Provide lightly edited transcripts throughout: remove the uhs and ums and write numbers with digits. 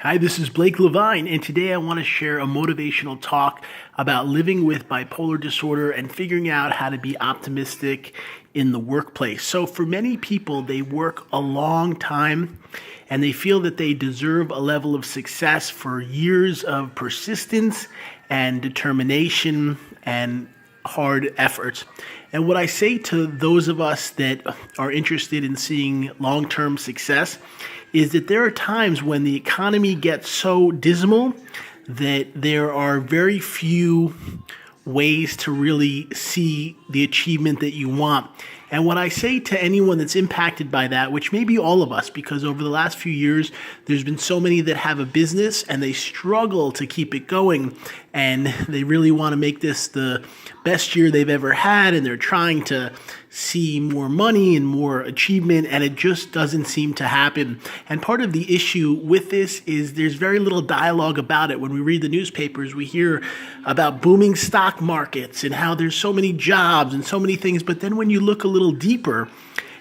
Hi, this is Blake Levine, and today I want to share a motivational talk about living with bipolar disorder and figuring out how to be optimistic in the workplace. So, for many people, they work a long time and they feel that they deserve a level of success for years of persistence and determination and hard efforts. And what I say to those of us that are interested in seeing long-term success is that there are times when the economy gets so dismal that there are very few ways to really see the achievement that you want. And what I say to anyone that's impacted by that, which may be all of us, because over the last few years, there's been so many that have a business and they struggle to keep it going. And they really want to make this the best year they've ever had. And they're trying to see more money and more achievement, and it just doesn't seem to happen. And part of the issue with this is there's very little dialogue about it. When we read the newspapers, we hear about booming stock markets and how there's so many jobs and so many things. But then when you look a little deeper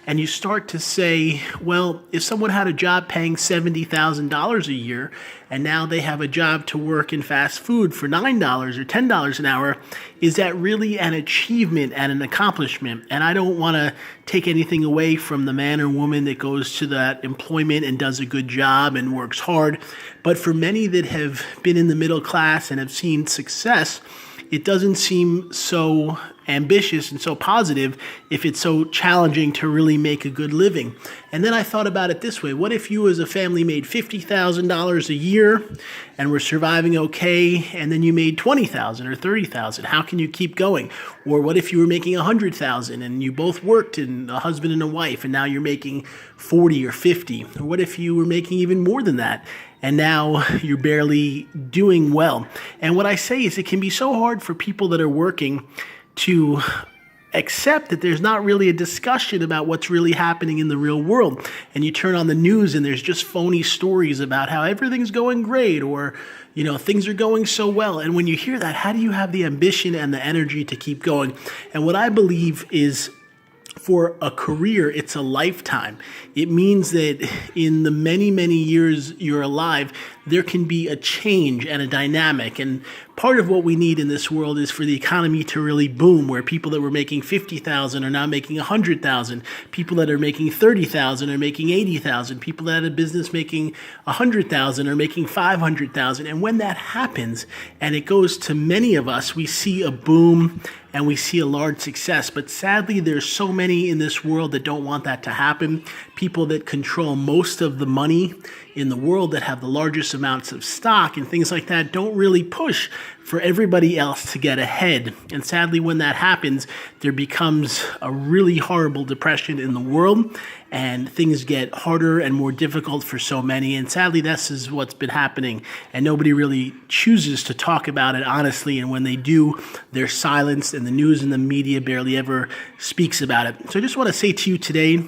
and you start to say, well, if someone had a job paying $70,000 a year and now they have a job to work in fast food for $9 or $10 an hour, is that really an achievement and an accomplishment? And I don't want to take anything away from the man or woman that goes to that employment and does a good job and works hard. But for many that have been in the middle class and have seen success, it doesn't seem so ambitious and so positive if it's so challenging to really make a good living. And then I thought about it this way. What if you as a family made $50,000 a year and were surviving okay, and then you made $20,000 or $30,000? How can you keep going? Or what if you were making $100,000 and you both worked, and a husband and a wife, and now you're making 40 or 50? Or what if you were making even more than that and now you're barely doing well? And what I say is it can be so hard for people that are working to accept that there's not really a discussion about what's really happening in the real world. And you turn on the news and there's just phony stories about how everything's going great, or things are going so well. And when you hear that, how do you have the ambition and the energy to keep going? And what I believe is, for a career, it's a lifetime. It means that in the many, many years you're alive, there can be a change and a dynamic. And part of what we need in this world is for the economy to really boom, where people that were making $50,000 are now making $100,000. People that are making $30,000 are making $80,000. People that had a business making $100,000 are making $500,000. And when that happens, and it goes to many of us, we see a boom and we see a large success. But sadly, there's so many in this world that don't want that to happen. People that control most of the money in the world, that have the largest amounts of stock and things like that, don't really push for everybody else to get ahead. And sadly, when that happens, there becomes a really horrible depression in the world, and things get harder and more difficult for so many. And sadly, this is what's been happening, and nobody really chooses to talk about it honestly. And when they do, they're silenced, and the news and the media barely ever speaks about it. So I just want to say to you today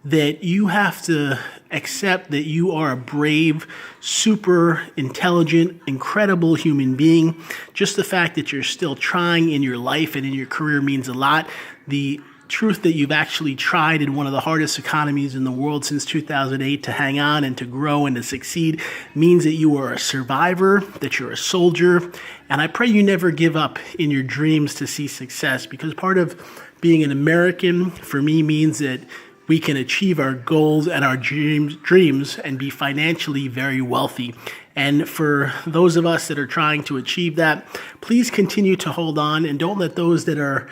that you have to accept that you are a brave, super intelligent, incredible human being. Just the fact that you're still trying in your life and in your career means a lot. The truth that you've actually tried in one of the hardest economies in the world since 2008 to hang on and to grow and to succeed means that you are a survivor, that you're a soldier. And I pray you never give up in your dreams to see success, because part of being an American for me means that we can achieve our goals and our dreams and be financially very wealthy. And for those of us that are trying to achieve that, please continue to hold on, and don't let those that are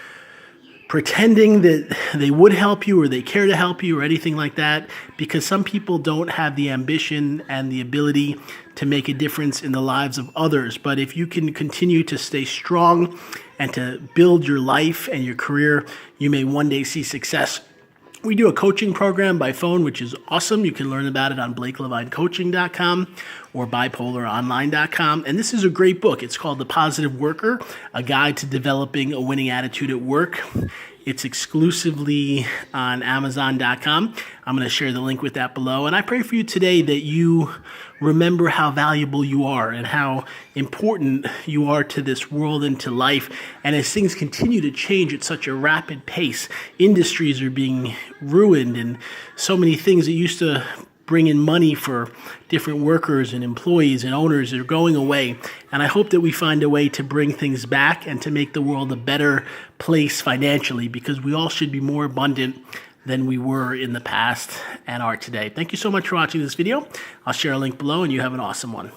pretending that they would help you or they care to help you or anything like that, because some people don't have the ambition and the ability to make a difference in the lives of others. But if you can continue to stay strong and to build your life and your career, you may one day see success. We do a coaching program by phone, which is awesome. You can learn about it on BlakeLevineCoaching.com or BipolarOnline.com. And this is a great book. It's called The Positive Worker, A Guide to Developing a Winning Attitude at Work. It's exclusively on Amazon.com. I'm going to share the link with that below. And I pray for you today that you remember how valuable you are and how important you are to this world and to life. And as things continue to change at such a rapid pace, industries are being ruined, and so many things that used to bring in money for different workers and employees and owners that are going away. And I hope that we find a way to bring things back and to make the world a better place financially, because we all should be more abundant than we were in the past and are today. Thank you so much for watching this video. I'll share a link below, and you have an awesome one.